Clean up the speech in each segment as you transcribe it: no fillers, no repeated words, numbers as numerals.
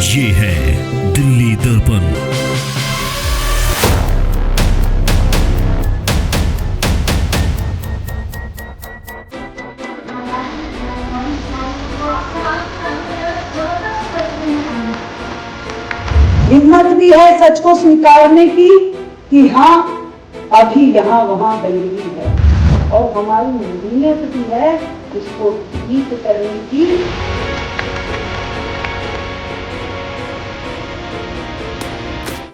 ये है दिल्ली दर्पण। हिम्मत भी है सच को स्वीकारने की कि हाँ अभी यहाँ वहाँ गंदगी है, और हमारी नीयत भी है इसको ठीक करने की।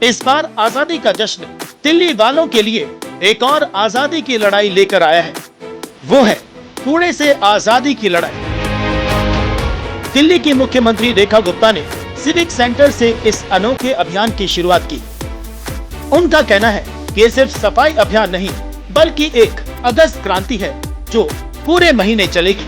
इस बार आजादी का जश्न दिल्ली वालों के लिए एक और आजादी की लड़ाई लेकर आया है। वो है कूड़े से आजादी की लड़ाई। दिल्ली की मुख्यमंत्री रेखा गुप्ता ने सिविक सेंटर से इस अनोखे अभियान की शुरुआत की। उनका कहना है कि ये सिर्फ सफाई अभियान नहीं बल्कि एक अगस्त क्रांति है जो पूरे महीने चलेगी।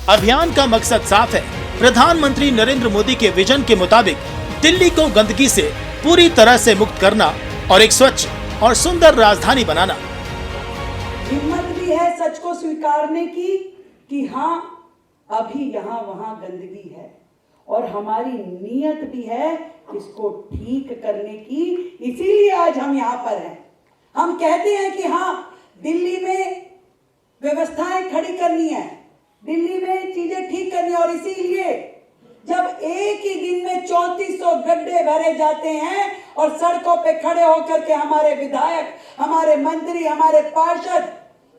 अभियान का मकसद साफ है, प्रधानमंत्री नरेंद्र मोदी के विजन के मुताबिक दिल्ली को गंदगी से पूरी तरह से मुक्त करना और एक स्वच्छ और सुंदर राजधानी बनाना। हिम्मत भी है सच को स्वीकारने की कि हाँ अभी यहाँ वहाँ गंदगी है, और हमारी नीयत भी है इसको ठीक करने की। इसीलिए आज हम यहाँ पर हैं। हम कहते हैं कि हाँ दिल्ली में व्यवस्थाएं खड़ी करनी है, दिल्ली में चीजें ठीक करनी है, और इसीलिए जब एक ही दिन में 3400 गड्ढे भरे जाते हैं और सड़कों पे खड़े होकर के हमारे विधायक, हमारे मंत्री, हमारे पार्षद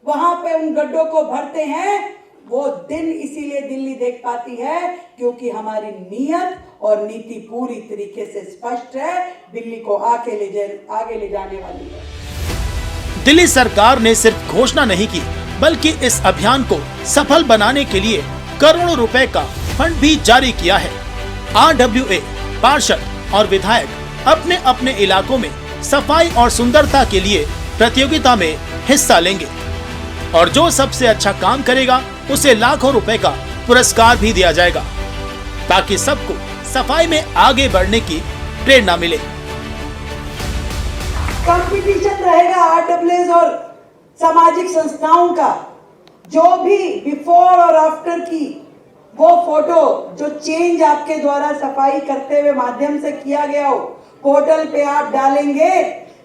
वहां पे उन गड्ढों को भरते हैं, वो दिन इसीलिए दिल्ली देख पाती है क्योंकि हमारी नीयत और नीति पूरी तरीके से स्पष्ट है, दिल्ली को आगे ले जाने वाली है। दिल्ली सरकार ने सिर्फ घोषणा नहीं की बल्कि इस अभियान को सफल बनाने के लिए करोड़ों रुपए का फंड भी जारी किया है। RWA, पार्षद और विधायक अपने अपने इलाकों में सफाई और सुंदरता के लिए प्रतियोगिता में हिस्सा लेंगे, और जो सबसे अच्छा काम करेगा उसे लाखों रुपए का पुरस्कार भी दिया जाएगा, ताकि सबको सफाई में आगे बढ़ने की प्रेरणा मिले। कंपटीशन रहेगा RWA और सामाजिक संस्थाओं का, जो भी बिफोर और आफ्टर की वो फोटो जो चेंज आपके द्वारा सफाई करते हुए माध्यम से किया गया हो, पोर्टल पे आप डालेंगे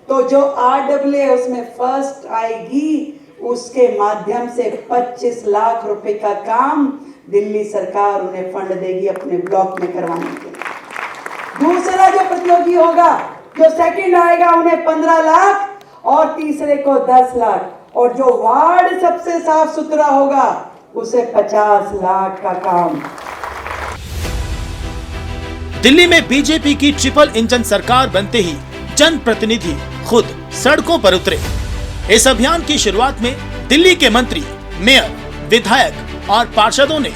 तो जो RWA उसमें फर्स्ट आएगी उसके माध्यम से 25 लाख रुपए का काम दिल्ली सरकार उन्हें फंड देगी अपने ब्लॉक में करवाने के लिए। दूसरा जो प्रतियोगी होगा, जो सेकंड आएगा उन्हें 15 लाख और तीसरे को 10 लाख, और जो वार्ड सबसे साफ सुथरा होगा उसे 50 लाख का काम। दिल्ली में बीजेपी की ट्रिपल इंजन सरकार बनते ही जनप्रतिनिधि खुद सड़कों पर उतरे। इस अभियान की शुरुआत में दिल्ली के मंत्री, मेयर, विधायक और पार्षदों ने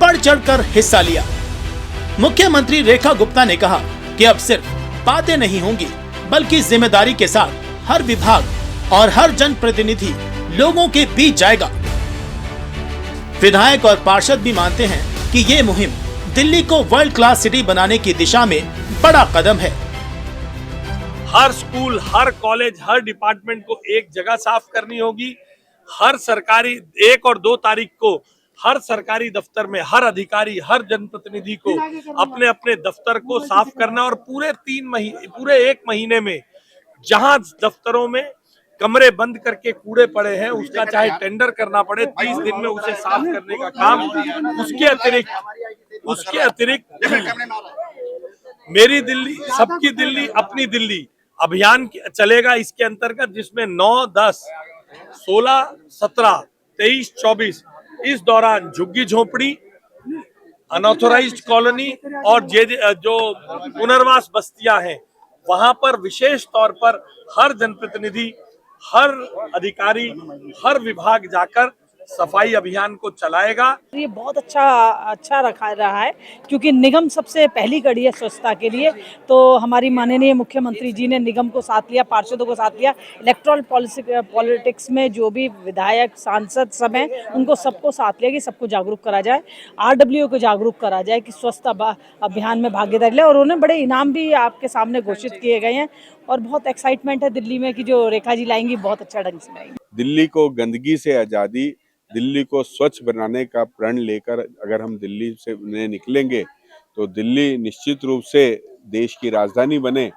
बढ़ चढ़कर हिस्सा लिया। मुख्यमंत्री रेखा गुप्ता ने कहा कि अब सिर्फ बातें नहीं होंगी बल्कि जिम्मेदारी के साथ हर विभाग और हर जनप्रतिनिधि लोगों के बीच जाएगा। विधायक और पार्षद भी मानते हैं कि ये मुहिम दिल्ली को वर्ल्ड क्लास सिटी बनाने की दिशा में बड़ा कदम है। हर स्कूल, हर कॉलेज, हर डिपार्टमेंट को एक जगह साफ करनी होगी। हर सरकारी 1 और 2 तारीख को हर सरकारी दफ्तर में हर अधिकारी, हर जनप्रतिनिधि को अपने अपने दफ्तर को साफ करना, और पूरे 1 महीने में जहां दफ्तरों में कमरे बंद करके कूड़े पड़े हैं उसका चाहे टेंडर करना पड़े, 30 दिन में उसे साफ करने का काम। उसके अतिरिक्त मेरी दिल्ली, सबकी दिल्ली, अपनी दिल्ली अभियान चलेगा इसके अंतर्गत, जिसमें 9, 10, 16, 17, 23, 24 इस दौरान झुग्गी झोपड़ी, अनऑथोराइज्ड कॉलोनी और जो पुनर्वास बस्तियां हैं वहां पर विशेष तौर पर हर जनप्रतिनिधि, हर अधिकारी, हर विभाग जाकर सफाई अभियान को चलाएगा। ये बहुत अच्छा रहा है क्योंकि निगम सबसे पहली कड़ी है स्वच्छता के लिए। तो हमारी माननीय मुख्यमंत्री जी ने निगम को साथ लिया, पार्षदों को साथ लिया, इलेक्टोरल पॉलिटिक्स में जो भी विधायक, सांसद सब हैं उनको सबको साथ लिया कि सबको जागरूक करा जाए, RWA को जागरूक करा जाए कि स्वच्छता अभियान में भागीदारी ले। और उन्हें बड़े इनाम भी आपके सामने घोषित किए गए हैं, और बहुत एक्साइटमेंट है दिल्ली में कि जो रेखा जी लाएंगी बहुत अच्छा ढंग से लाएंगी। दिल्ली को गंदगी से आज़ादी दिल्ली को स्वच्छ बनाने का प्रण लेकर अगर हम दिल्ली से निकलेंगे तो दिल्ली निश्चित रूप से देश की राजधानी बने,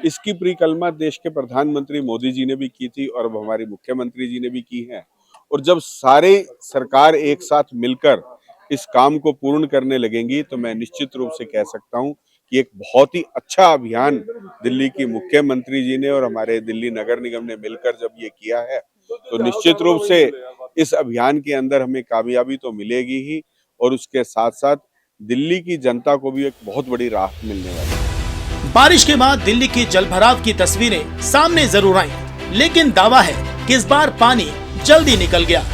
इसकी परिकल्पना देश के प्रधानमंत्री मोदी जी ने भी की थी और अब हमारे मुख्यमंत्री जी ने भी की है। और जब सारे सरकार एक साथ मिलकर इस काम को पूर्ण करने लगेंगी तो मैं निश्चित रूप से कह सकता हूं कि एक बहुत ही अच्छा अभियान दिल्ली की मुख्यमंत्री जी ने और हमारे दिल्ली नगर निगम ने मिलकर जब ये किया है तो निश्चित रूप से इस अभियान के अंदर हमें कामयाबी तो मिलेगी ही और उसके साथ साथ दिल्ली की जनता को भी एक बहुत बड़ी राहत मिलने वाली है। बारिश के बाद दिल्ली की जलभराव की तस्वीरें सामने जरूर आई, लेकिन दावा है कि इस बार पानी जल्दी निकल गया।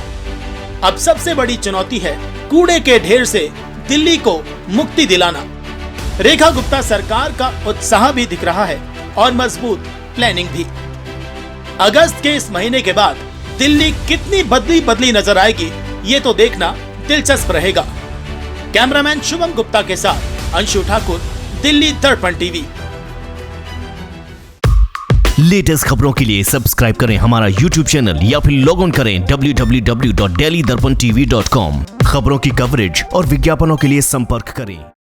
अब सबसे बड़ी चुनौती है कूड़े के ढेर से दिल्ली को मुक्ति दिलाना। रेखा गुप्ता सरकार का उत्साह भी दिख रहा है और मजबूत प्लानिंग भी। अगस्त के इस महीने के बाद दिल्ली कितनी बदली नजर आएगी, ये तो देखना दिलचस्प रहेगा। कैमरामैन शुभम गुप्ता के साथ अंशु ठाकुर, दिल्ली दर्पण टीवी। लेटेस्ट खबरों के लिए सब्सक्राइब करें हमारा YouTube चैनल या फिर लॉग ऑन करें www.delhidarpantv.com। खबरों की कवरेज और विज्ञापनों के लिए संपर्क करें।